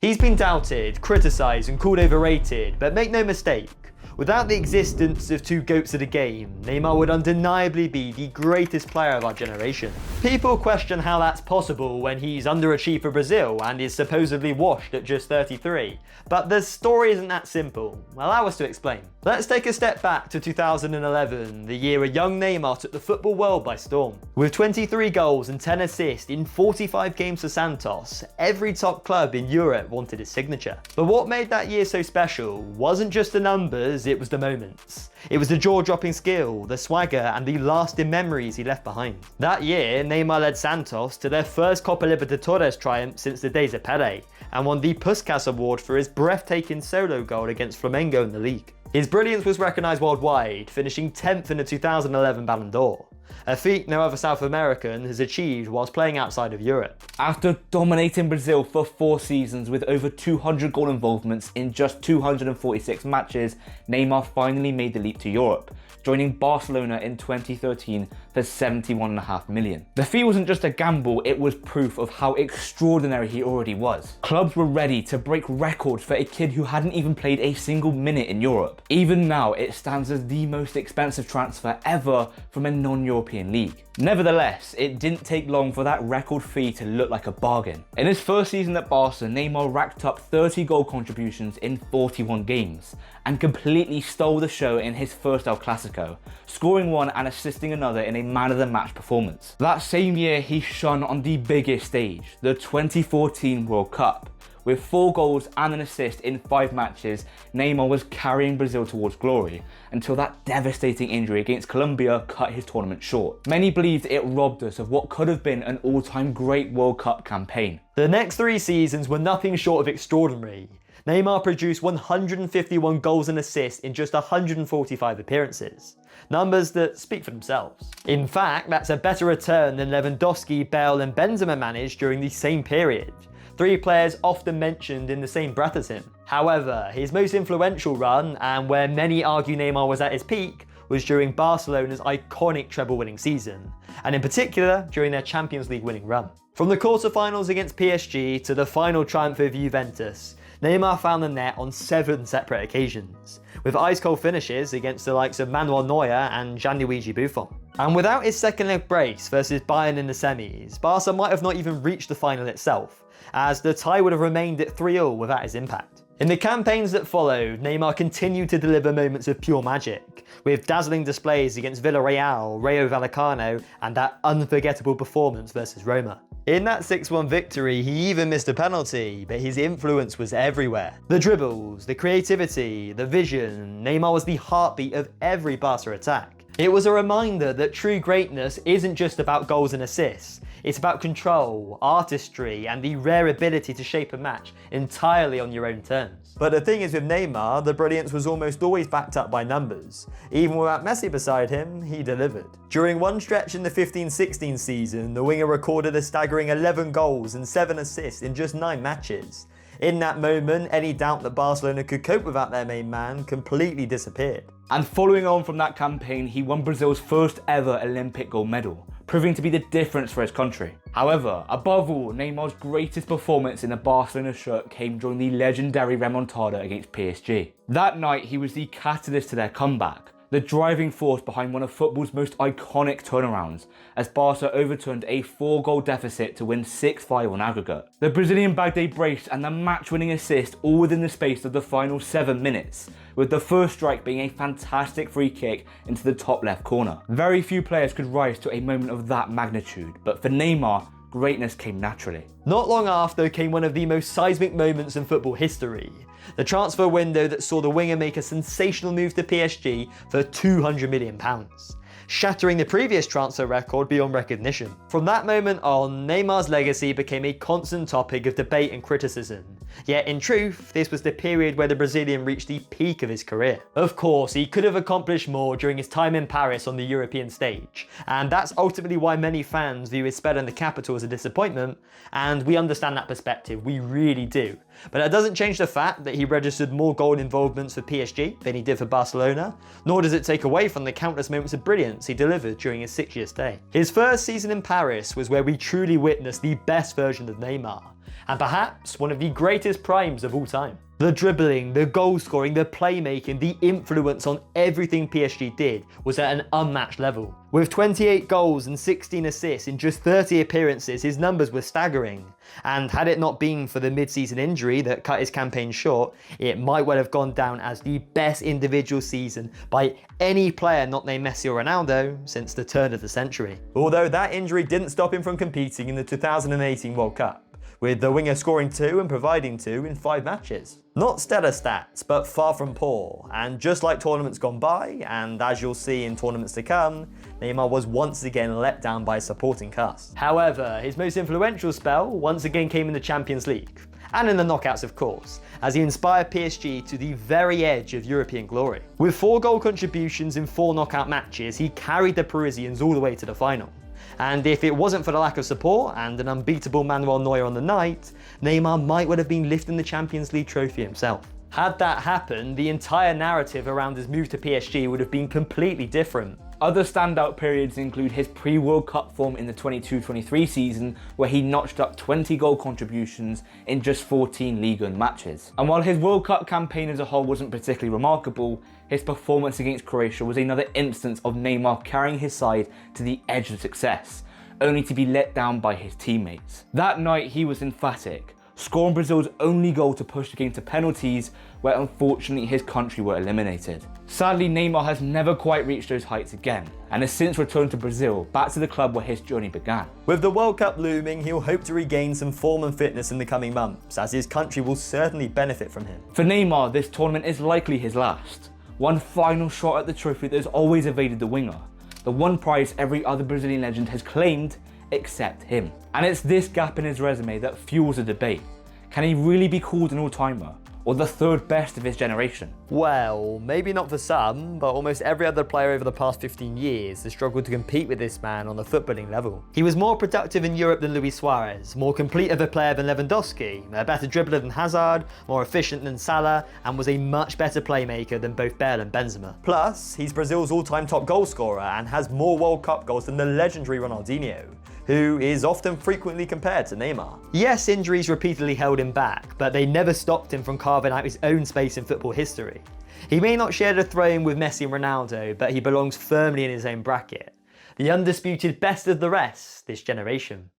He's been doubted, criticised and called overrated, but make no mistake, without the existence of two GOATs of the game, Neymar would undeniably be the greatest player of our generation. People question how that's possible when he's underachieved for Brazil and is supposedly washed at just 33, but the story isn't that simple. Allow us to explain. Let's take a step back to 2011, the year a young Neymar took the football world by storm. With 23 goals and 10 assists in 45 games for Santos, every top club in Europe wanted his signature. But what made that year so special wasn't just the numbers, it was the moments. It was the jaw-dropping skill, the swagger and the lasting memories he left behind. That year, Neymar led Santos to their first Copa Libertadores triumph since the days of Pelé, and won the Puskás Award for his breathtaking solo goal against Flamengo in the league. His brilliance was recognised worldwide, finishing 10th in the 2011 Ballon d'Or, a feat no other South American has achieved whilst playing outside of Europe. After dominating Brazil for 4 seasons with over 200 goal involvements in just 246 matches, Neymar finally made the leap to Europe, joining Barcelona in 2013 for 71.5 million. The fee wasn't just a gamble, it was proof of how extraordinary he already was. Clubs were ready to break records for a kid who hadn't even played a single minute in Europe. Even now, it stands as the most expensive transfer ever from a non-European league. Nevertheless, it didn't take long for that record fee to look like a bargain. In his first season at Barca, Neymar racked up 30 goal contributions in 41 games, and completely stole the show in his first El Clasico, scoring one and assisting another in a man-of-the-match performance. That same year, he shone on the biggest stage, the 2014 World Cup. With 4 goals and an assist in 5 matches, Neymar was carrying Brazil towards glory, until that devastating injury against Colombia cut his tournament short. Many believed it robbed us of what could have been an all-time great World Cup campaign. The next 3 seasons were nothing short of extraordinary. Neymar produced 151 goals and assists in just 145 appearances. Numbers that speak for themselves. In fact, that's a better return than Lewandowski, Bale and Benzema managed during the same period. 3 players often mentioned in the same breath as him. However, his most influential run, and where many argue Neymar was at his peak, was during Barcelona's iconic treble-winning season, and in particular during their Champions League winning run. From the quarter-finals against PSG to the final triumph of Juventus, Neymar found the net on 7 separate occasions, with ice-cold finishes against the likes of Manuel Neuer and Gianluigi Buffon. And without his second leg brace versus Bayern in the semis, Barca might have not even reached the final itself, as the tie would have remained at 3-3 without his impact. In the campaigns that followed, Neymar continued to deliver moments of pure magic, with dazzling displays against Villarreal, Rayo Vallecano, and that unforgettable performance versus Roma. In that 6-1 victory, he even missed a penalty, but his influence was everywhere. The dribbles, the creativity, the vision, Neymar was the heartbeat of every Barca attack. It was a reminder that true greatness isn't just about goals and assists. It's about control, artistry, and the rare ability to shape a match entirely on your own terms. But the thing is with Neymar, the brilliance was almost always backed up by numbers. Even without Messi beside him, he delivered. During one stretch in the 15-16 season, the winger recorded a staggering 11 goals and 7 assists in just 9 matches. In that moment, any doubt that Barcelona could cope without their main man completely disappeared. And following on from that campaign, he won Brazil's first ever Olympic gold medal, proving to be the difference for his country. However, above all, Neymar's greatest performance in a Barcelona shirt came during the legendary remontada against PSG. That night, he was the catalyst to their comeback, the driving force behind one of football's most iconic turnarounds, as Barca overturned a 4-goal deficit to win 6-5 on aggregate. The Brazilian bagged a brace and the match-winning assist all within the space of the final 7 minutes, with the first strike being a fantastic free kick into the top left corner. Very few players could rise to a moment of that magnitude, but for Neymar, greatness came naturally. Not long after came one of the most seismic moments in football history. The transfer window that saw the winger make a sensational move to PSG for £200 million, shattering the previous transfer record beyond recognition. From that moment on, Neymar's legacy became a constant topic of debate and criticism. Yet in truth, this was the period where the Brazilian reached the peak of his career. Of course, he could have accomplished more during his time in Paris on the European stage, and that's ultimately why many fans view his spell in the capital as a disappointment, and we understand that perspective, we really do. But that doesn't change the fact that he registered more goal involvements for PSG than he did for Barcelona, nor does it take away from the countless moments of brilliance he delivered during his 6-year stay. His first season in Paris was where we truly witnessed the best version of Neymar, and perhaps one of the greatest primes of all time. The dribbling, the goal scoring, the playmaking, the influence on everything PSG did was at an unmatched level. With 28 goals and 16 assists in just 30 appearances, his numbers were staggering. And had it not been for the mid-season injury that cut his campaign short, it might well have gone down as the best individual season by any player not named Messi or Ronaldo since the turn of the century. Although that injury didn't stop him from competing in the 2018 World Cup, with the winger scoring 2 and providing 2 in 5 matches. Not stellar stats, but far from poor, and just like tournaments gone by, and as you'll see in tournaments to come, Neymar was once again let down by a supporting cast. However, his most influential spell once again came in the Champions League, and in the knockouts of course, as he inspired PSG to the very edge of European glory. With 4 goal contributions in 4 knockout matches, he carried the Parisians all the way to the final. And if it wasn't for the lack of support and an unbeatable Manuel Neuer on the night, Neymar might well have been lifting the Champions League trophy himself. Had that happened, the entire narrative around his move to PSG would have been completely different. Other standout periods include his pre-World Cup form in the 22-23 season, where he notched up 20 goal contributions in just 14 Ligue 1 matches. And while his World Cup campaign as a whole wasn't particularly remarkable, his performance against Croatia was another instance of Neymar carrying his side to the edge of success, only to be let down by his teammates. That night he was emphatic, scoring Brazil's only goal to push the game to penalties, where unfortunately his country were eliminated. Sadly, Neymar has never quite reached those heights again, and has since returned to Brazil, back to the club where his journey began. With the World Cup looming, he'll hope to regain some form and fitness in the coming months, as his country will certainly benefit from him. For Neymar, this tournament is likely his last. One final shot at the trophy that has always evaded the winger. The one prize every other Brazilian legend has claimed, except him. And it's this gap in his resume that fuels the debate. Can he really be called an all-timer, or the third best of his generation? Well, maybe not for some, but almost every other player over the past 15 years has struggled to compete with this man on the footballing level. He was more productive in Europe than Luis Suarez, more complete of a player than Lewandowski, a better dribbler than Hazard, more efficient than Salah, and was a much better playmaker than both Bale and Benzema. Plus, he's Brazil's all-time top goal scorer and has more World Cup goals than the legendary Ronaldinho, who is often frequently compared to Neymar. Yes, injuries repeatedly held him back, but they never stopped him from carving out his own space in football history. He may not share the throne with Messi and Ronaldo, but he belongs firmly in his own bracket. The undisputed best of the rest this generation.